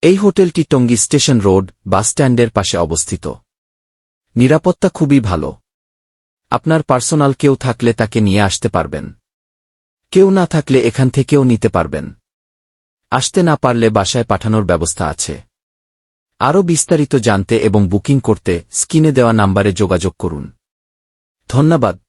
এই হোটেলটি Tongi station road বাসস্ট্যান্ডের পাশে অবস্থিত। নিরাপত্তা খুবই ভালো। আপনার পার্সোনাল কেউ থাকলে তাকে নিয়ে আসতে পারবেন। কেউ না থাকলে এখান থেকেও নিতে পারবেন। আসতে না পারলে বাসায় পাঠানোর ব্যবস্থা আছে। আরও বিস্তারিত জানতে এবং বুকিং করতে স্ক্রিনে দেওয়া নাম্বারে যোগাযোগ করুন। ধন্যবাদ।